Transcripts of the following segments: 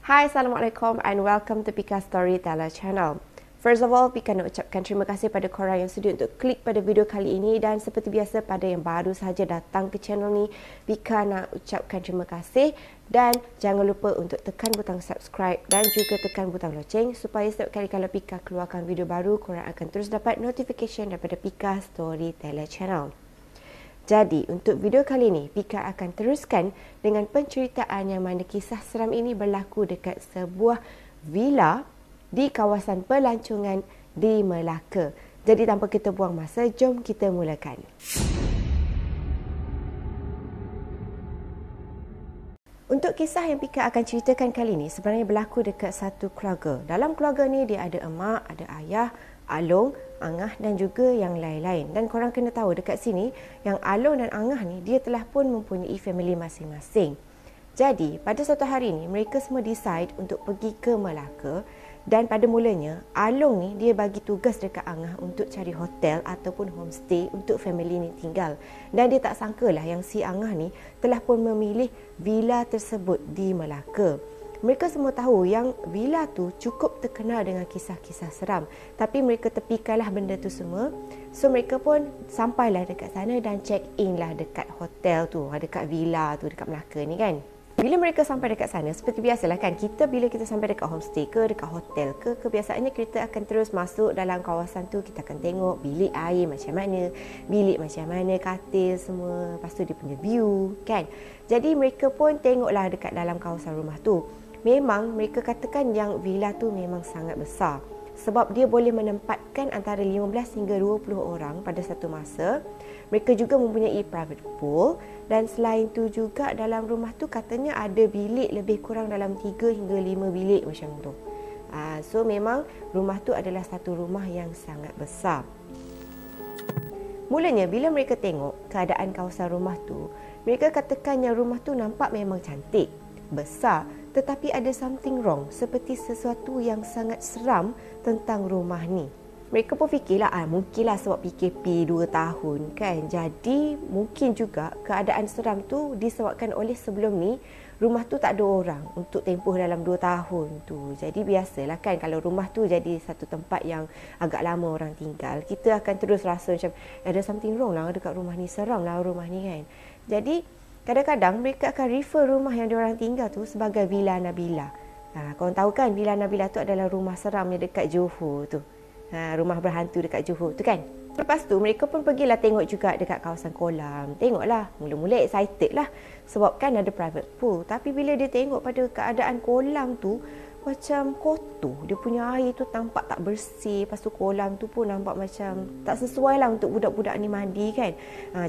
Hai, Assalamualaikum and welcome to Pika Storyteller Channel. First of all, Pika nak ucapkan terima kasih pada korang yang sudi untuk klik pada video kali ini, dan seperti biasa pada yang baru sahaja datang ke channel ni, Pika nak ucapkan terima kasih dan jangan lupa untuk tekan butang subscribe dan juga tekan butang loceng supaya setiap kali kalau Pika keluarkan video baru, korang akan terus dapat notification daripada Pika Storyteller Channel. Jadi, untuk video kali ini, Pika akan teruskan dengan penceritaan yang mana kisah seram ini berlaku dekat sebuah villa di kawasan pelancongan di Melaka. Jadi, tanpa kita buang masa, jom kita mulakan. Untuk kisah yang Pika akan ceritakan kali ini sebenarnya berlaku dekat satu keluarga. Dalam keluarga ni dia ada emak, ada ayah, Along, Angah dan juga yang lain-lain. Dan korang kena tahu dekat sini yang Along dan Angah ni dia telah pun mempunyai family masing-masing. Jadi pada suatu hari ni mereka semua decide untuk pergi ke Melaka. Dan pada mulanya Along ni dia bagi tugas dekat Angah untuk cari hotel ataupun homestay untuk family ni tinggal. Dan dia tak sangkalah yang si Angah ni telah pun memilih villa tersebut di Melaka. Mereka semua tahu yang villa tu cukup terkenal dengan kisah-kisah seram. Tapi mereka tepikanlah benda tu semua. So mereka pun sampailah dekat sana dan check in lah dekat hotel tu, dekat villa tu dekat Melaka ni kan. Bila mereka sampai dekat sana, seperti biasalah kan, bila kita sampai dekat homestay ke, dekat hotel ke, kebiasaannya kita akan terus masuk dalam kawasan tu. Kita akan tengok bilik air macam mana, bilik macam mana, katil semua, lepas tu dia punya view kan. Jadi mereka pun tengoklah dekat dalam kawasan rumah tu. Memang mereka katakan yang villa tu memang sangat besar sebab dia boleh menempatkan antara 15 hingga 20 orang pada satu masa. Mereka juga mempunyai private pool dan selain tu juga dalam rumah tu katanya ada bilik lebih kurang dalam 3 hingga 5 bilik macam tu. So memang rumah tu adalah satu rumah yang sangat besar. Mulanya bila mereka tengok keadaan kawasan rumah tu, mereka katakan yang rumah tu nampak memang cantik, besar, tetapi ada something wrong, seperti sesuatu yang sangat seram tentang rumah ni. Mereka pun fikirlah, mungkinlah sebab PKP 2 tahun kan. Jadi mungkin juga keadaan seram tu disebabkan oleh sebelum ni rumah tu tak ada orang untuk tempoh dalam 2 tahun tu. Jadi biasalah kan, kalau rumah tu jadi satu tempat yang agak lama orang tinggal, kita akan terus rasa macam ada something wrong lah dekat rumah ni, seram lah rumah ni kan. Jadi kadang-kadang mereka akan refer rumah yang diorang tinggal tu sebagai Villa Nabila. Korang tahu kan Villa Nabila tu adalah rumah seram yang dekat Johor tu. Rumah berhantu dekat Johor tu kan. Lepas tu mereka pun pergilah tengok juga dekat kawasan kolam. Tengoklah, mula-mula excited lah sebab kan ada private pool. Tapi bila dia tengok pada keadaan kolam tu macam kotor, dia punya air tu nampak tak bersih. Lepas tu kolam tu pun nampak macam tak sesuai lah untuk budak-budak ni mandi kan.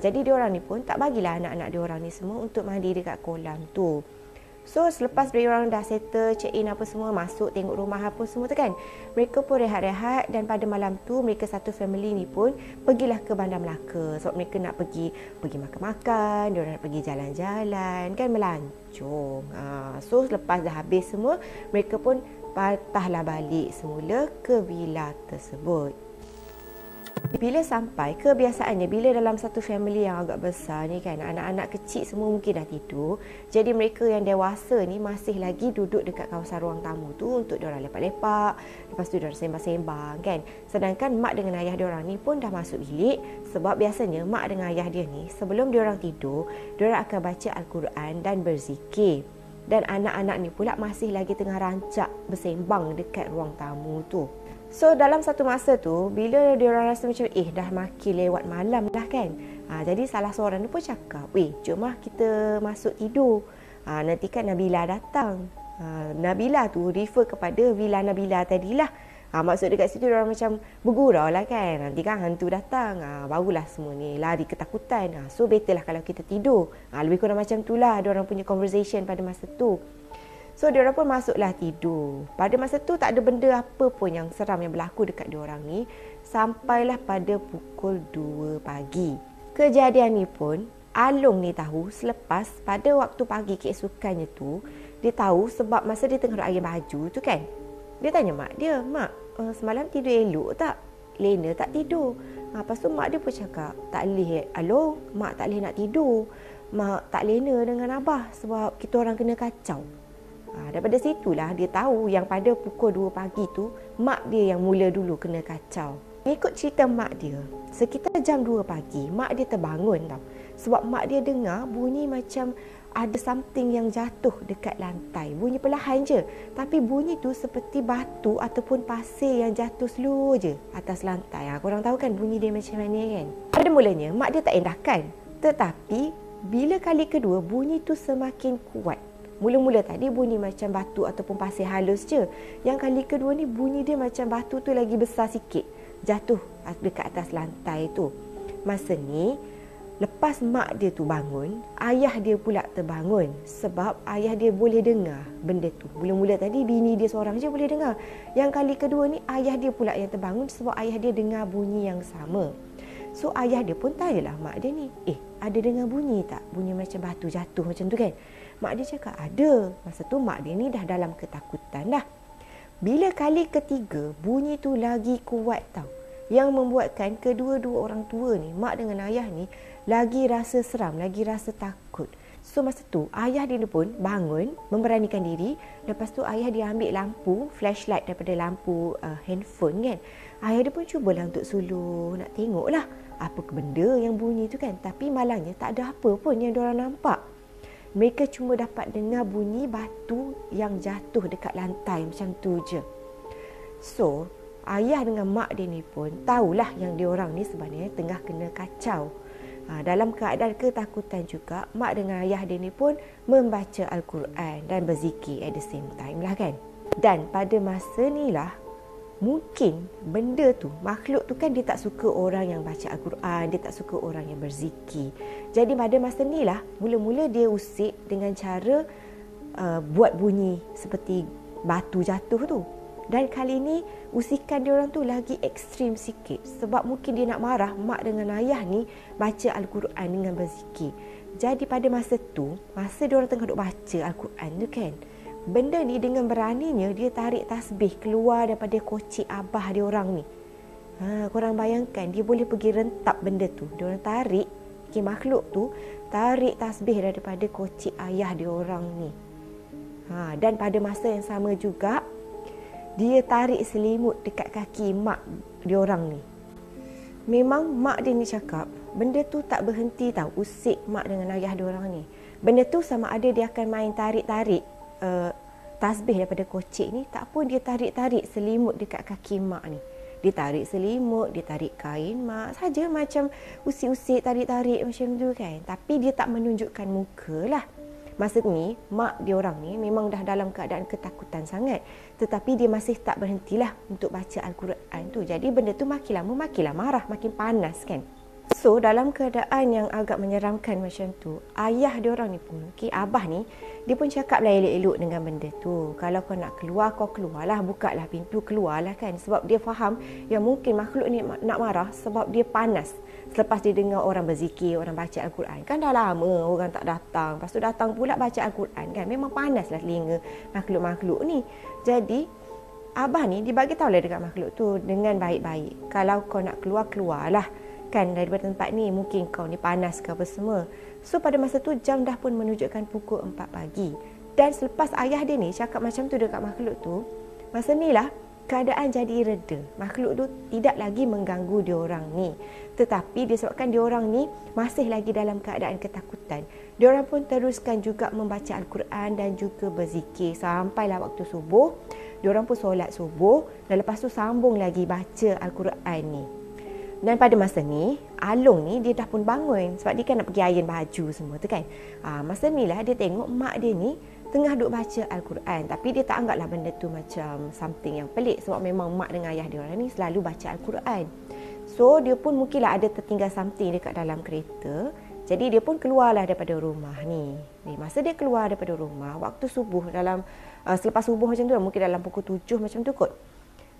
Jadi diorang ni pun tak bagilah anak-anak diorang ni semua untuk mandi dekat kolam tu. So selepas diorang dah settle, check in apa semua, masuk tengok rumah apa semua tu kan, mereka pun rehat-rehat. Dan pada malam tu mereka satu family ni pun pergilah ke Bandar Melaka sebab mereka nak pergi makan-makan, diorang nak pergi jalan-jalan kan, melancong. So selepas dah habis semua, mereka pun patahlah balik semula ke villa tersebut. Bila sampai, kebiasaannya bila dalam satu family yang agak besar ni kan, anak-anak kecil semua mungkin dah tidur. Jadi mereka yang dewasa ni masih lagi duduk dekat kawasan ruang tamu tu untuk diorang lepak-lepak. Lepas tu diorang sembang-sembang kan. Sedangkan mak dengan ayah diorang ni pun dah masuk bilik. Sebab biasanya mak dengan ayah dia ni sebelum diorang tidur, diorang akan baca Al-Quran dan berzikir. Dan anak-anak ni pula masih lagi tengah rancak bersembang dekat ruang tamu tu. So dalam satu masa tu, bila diorang rasa macam dah makin lewat malam lah kan, jadi salah seorang tu pun cakap, jom lah kita masuk tidur, nanti kan Nabila datang. Nabila tu refer kepada Villa Nabila tadilah. Maksud dekat situ diorang macam bergurau lah kan, nanti kan hantu datang, barulah semua ni lari ketakutan. So better lah kalau kita tidur. Lebih kurang macam tu lah diorang punya conversation pada masa tu. So diorang pun masuklah tidur. Pada masa tu tak ada benda apa pun yang seram yang berlaku dekat diorang ni sampailah pada pukul 2 pagi. Kejadian ni pun Along ni tahu selepas pada waktu pagi keesokannya tu. Dia tahu sebab masa dia tengah ayam baju tu kan, dia tanya mak dia, "Mak, semalam tidur elok tak? Lena tak tidur." Lepas tu mak dia pun cakap, "Tak boleh Along, mak tak boleh nak tidur. Mak tak lena dengan abah sebab kita orang kena kacau." Daripada situlah dia tahu yang pada pukul 2 pagi tu mak dia yang mula dulu kena kacau. Ikut cerita mak dia, sekitar jam 2 pagi mak dia terbangun tau. Sebab mak dia dengar bunyi macam ada something yang jatuh dekat lantai. Bunyi perlahan je, tapi bunyi tu seperti batu ataupun pasir yang jatuh slow je atas lantai. Korang tahu kan bunyi dia macam mana kan? Pada mulanya mak dia tak endahkan, tetapi bila kali kedua bunyi tu semakin kuat. Mula-mula tadi bunyi macam batu ataupun pasir halus je. Yang kali kedua ni bunyi dia macam batu tu lagi besar sikit, jatuh dekat atas lantai tu. Masa ni, lepas mak dia tu bangun, ayah dia pula terbangun. Sebab ayah dia boleh dengar benda tu. Mula-mula tadi bini dia seorang je boleh dengar. Yang kali kedua ni ayah dia pula yang terbangun sebab ayah dia dengar bunyi yang sama. So ayah dia pun tanyalah mak dia ni, ada dengar bunyi tak? Bunyi macam batu jatuh macam tu kan? Mak dia cakap ada. Masa tu mak dia ni dah dalam ketakutan dah. Bila kali ketiga, bunyi tu lagi kuat tau. Yang membuatkan kedua-dua orang tua ni, mak dengan ayah ni, lagi rasa seram, lagi rasa takut. So masa tu ayah dia pun bangun, memberanikan diri. Lepas tu ayah dia ambil lampu, flashlight daripada lampu handphone kan. Ayah dia pun cubalah untuk suluh, nak tengok lah apa benda yang bunyi tu kan. Tapi malangnya tak ada apa pun yang diorang nampak. Mereka cuma dapat dengar bunyi batu yang jatuh dekat lantai macam tu je. So, ayah dengan mak dia ni pun tahulah yang diorang ni sebenarnya tengah kena kacau. Dalam keadaan ketakutan juga, mak dengan ayah dia ni pun membaca Al-Quran dan berzikir at the same time lah kan. Dan pada masa ni lah, mungkin benda tu, makhluk tu kan dia tak suka orang yang baca Al-Quran, dia tak suka orang yang berzikir. Jadi pada masa ni lah, mula-mula dia usik dengan cara buat bunyi seperti batu jatuh tu. Dan kali ni usikan diorang tu lagi ekstrim sikit. Sebab mungkin dia nak marah mak dengan ayah ni baca Al-Quran dengan berzikir. Jadi pada masa tu, masa diorang tengah duk baca Al-Quran tu kan, benda ni dengan beraninya dia tarik tasbih keluar daripada kocik abah diorang ni. Korang bayangkan, dia boleh pergi rentap benda tu. Diorang tarik, makhluk tu tarik tasbih daripada kocik ayah diorang ni. Dan pada masa yang sama juga, dia tarik selimut dekat kaki mak diorang ni. Memang mak dia ni cakap, benda tu tak berhenti tau, usik mak dengan ayah diorang ni. Benda tu sama ada dia akan main tarik-tarik tasbih daripada kocik ni, tak pun dia tarik-tarik selimut dekat kaki mak ni. Dia tarik selimut, dia tarik kain mak, saja macam usik-usik, tarik-tarik macam tu kan. Tapi dia tak menunjukkan muka lah. Masa ni, mak diorang ni memang dah dalam keadaan ketakutan sangat. Tetapi dia masih tak berhentilah untuk baca Al-Quran tu. Jadi benda tu makin lama makinlah marah, makin panas kan. So, dalam keadaan yang agak menyeramkan macam tu, ayah diorang ni pun, abah ni, dia pun cakap lah elok-elok dengan benda tu. Kalau kau nak keluar, kau keluarlah, bukalah pintu, keluarlah kan. Sebab dia faham yang mungkin makhluk ni nak marah sebab dia panas. Selepas dia dengar orang berzikir, orang baca Al-Quran. Kan dah lama orang tak datang. Lepas tu datang pula baca Al-Quran kan. Memang panaslah telinga makhluk-makhluk ni. Jadi, abah ni dia bagi tahu lah dekat makhluk tu dengan baik-baik. Kalau kau nak keluar, keluarlah. Kan daripada tempat ni, mungkin kau ni panas ke apa semua. So pada masa tu jam dah pun menunjukkan pukul 4 pagi. Dan selepas ayah dia ni cakap macam tu dekat makhluk tu, masa ni lah keadaan jadi reda. Makhluk tu tidak lagi mengganggu diorang ni. Tetapi disebabkan diorang ni masih lagi dalam keadaan ketakutan, diorang pun teruskan juga membaca Al-Quran dan juga berzikir sampailah waktu subuh. Diorang pun solat subuh dan lepas tu sambung lagi baca Al-Quran ni. Dan pada masa ni, Along ni dia dah pun bangun sebab dia kan nak pergi iron baju semua tu kan. Masa ni lah dia tengok mak dia ni tengah duk baca Al-Quran. Tapi dia tak anggaplah benda tu macam something yang pelik sebab memang mak dengan ayah dia orang ni selalu baca Al-Quran. So dia pun mungkinlah ada tertinggal something dekat dalam kereta. Jadi dia pun keluarlah daripada rumah ni. Masa dia keluar daripada rumah, waktu subuh dalam selepas subuh macam tu lah, mungkin dalam pukul 7 macam tu kot.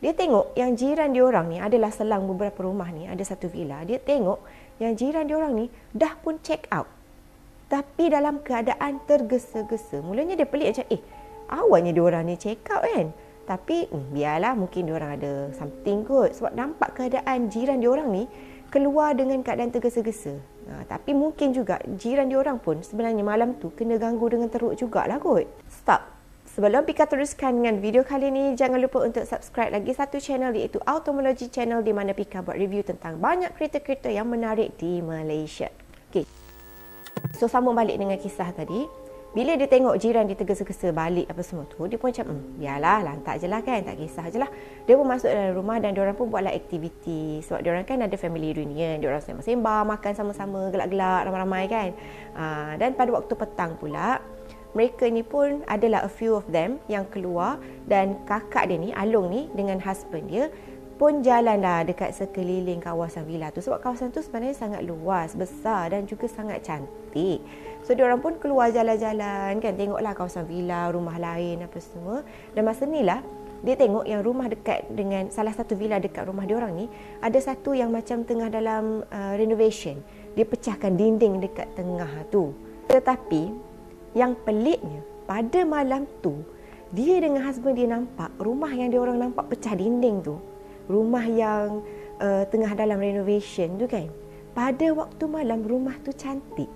Dia tengok yang jiran diorang ni adalah selang beberapa rumah ni, ada satu villa. Dia tengok yang jiran diorang ni dah pun check out. Tapi dalam keadaan tergesa-gesa. Mulanya dia pelik macam, awalnya diorang ni check out kan. Tapi biarlah, mungkin diorang ada something kot. Sebab nampak keadaan jiran diorang ni keluar dengan keadaan tergesa-gesa. Tapi mungkin juga jiran diorang pun sebenarnya malam tu kena ganggu dengan teruk jugalah kot. Stop. Sebelum Pika teruskan dengan video kali ini, jangan lupa untuk subscribe lagi satu channel, iaitu Automology Channel, di mana Pika buat review tentang banyak kereta-kereta yang menarik di Malaysia. Okay. So, sambung balik dengan kisah tadi. Bila dia tengok jiran dia tergesa-gesa balik apa semua tu, dia pun macam, biarlah, lantak je lah kan, tak kisah je lah. Dia pun masuk dalam rumah dan diorang pun buatlah aktiviti. Sebab diorang kan ada family reunion, diorang sembang-sembang, makan sama-sama, gelak-gelak, ramai-ramai kan. Dan pada waktu petang pula, mereka ni pun adalah a few of them yang keluar, dan kakak dia ni, Along ni, dengan husband dia pun jalanlah dekat sekeliling kawasan villa tu. Sebab kawasan tu sebenarnya sangat luas, besar dan juga sangat cantik. So, diorang pun keluar jalan-jalan kan, tengoklah kawasan villa, rumah lain apa semua. Dan masa ni lah, dia tengok yang rumah dekat dengan salah satu villa dekat rumah diorang ni, ada satu yang macam tengah dalam renovation. Dia pecahkan dinding dekat tengah tu. Tetapi, yang peliknya, pada malam tu, dia dengan husband dia nampak rumah yang diorang nampak pecah dinding tu, rumah yang tengah dalam renovation tu kan, pada waktu malam rumah tu cantik.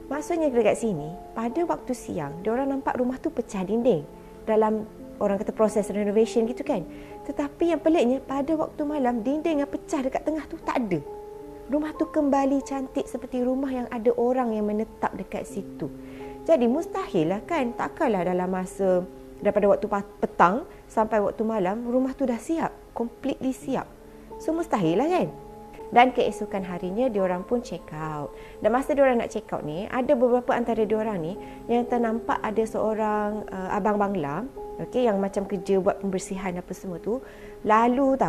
Maksudnya dekat sini, pada waktu siang, diorang nampak rumah tu pecah dinding dalam, orang kata, proses renovation gitu kan. Tetapi yang peliknya, pada waktu malam, dinding yang pecah dekat tengah tu tak ada. Rumah tu kembali cantik seperti rumah yang ada orang yang menetap dekat situ. Jadi mustahil lah kan, takkanlah dalam masa daripada waktu petang sampai waktu malam, rumah tu dah siap, completely siap. So mustahil lah kan. Dan keesokan harinya, diorang pun check out. Dan masa diorang nak check out ni, ada beberapa antara diorang ni yang ternampak ada seorang abang bangla, okay, yang macam kerja buat pembersihan apa semua tu, lalu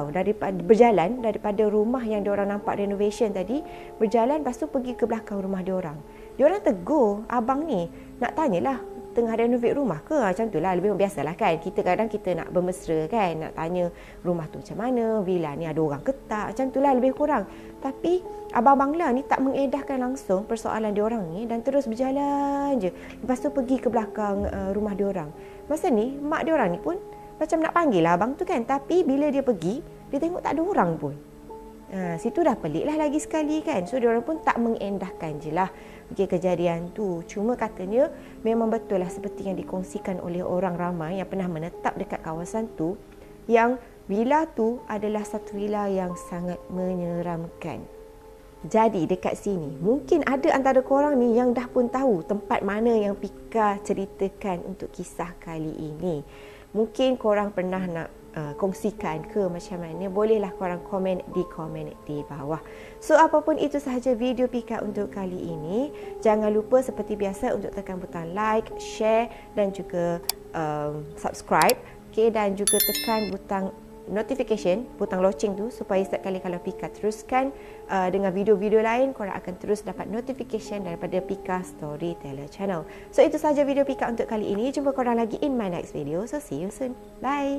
berjalan daripada rumah yang diorang nampak renovation tadi, berjalan lepas tu pergi ke belakang rumah diorang. Diorang tegur abang ni, nak tanyalah, tengah renovate rumah ke? Macam tu lah, lebih biasalah kan. Kita kadang kita nak bermesra kan, nak tanya rumah tu macam mana, villa ni ada orang ke tak, macam tu lah lebih kurang. Tapi abang bangla ni tak mengedahkan langsung persoalan diorang ni, dan terus berjalan je. Lepas tu pergi ke belakang rumah diorang. Masa ni, mak diorang ni pun macam nak panggil lah abang tu kan. Tapi bila dia pergi, dia tengok tak ada orang pun. Situ dah pelik lah lagi sekali kan. So, diorang pun tak mengendahkan je lah kejadian tu. Cuma katanya memang betul lah seperti yang dikongsikan oleh orang ramai yang pernah menetap dekat kawasan tu, yang villa tu adalah satu villa yang sangat menyeramkan. Jadi dekat sini, mungkin ada antara korang ni yang dah pun tahu tempat mana yang Pika ceritakan untuk kisah kali ini. Mungkin korang pernah nak kongsikan ke macam mana, bolehlah korang komen di bawah. So, apapun itu sahaja video Pika untuk kali ini. Jangan lupa seperti biasa untuk tekan butang like, share dan juga subscribe, okay? Dan juga tekan butang notification, butang loceng tu, supaya setiap kali kalau Pika teruskan dengan video-video lain, korang akan terus dapat notification daripada Pika Storyteller Channel. So, itu sahaja video Pika untuk kali ini. Jumpa korang lagi in my next video. So, see you soon. Bye!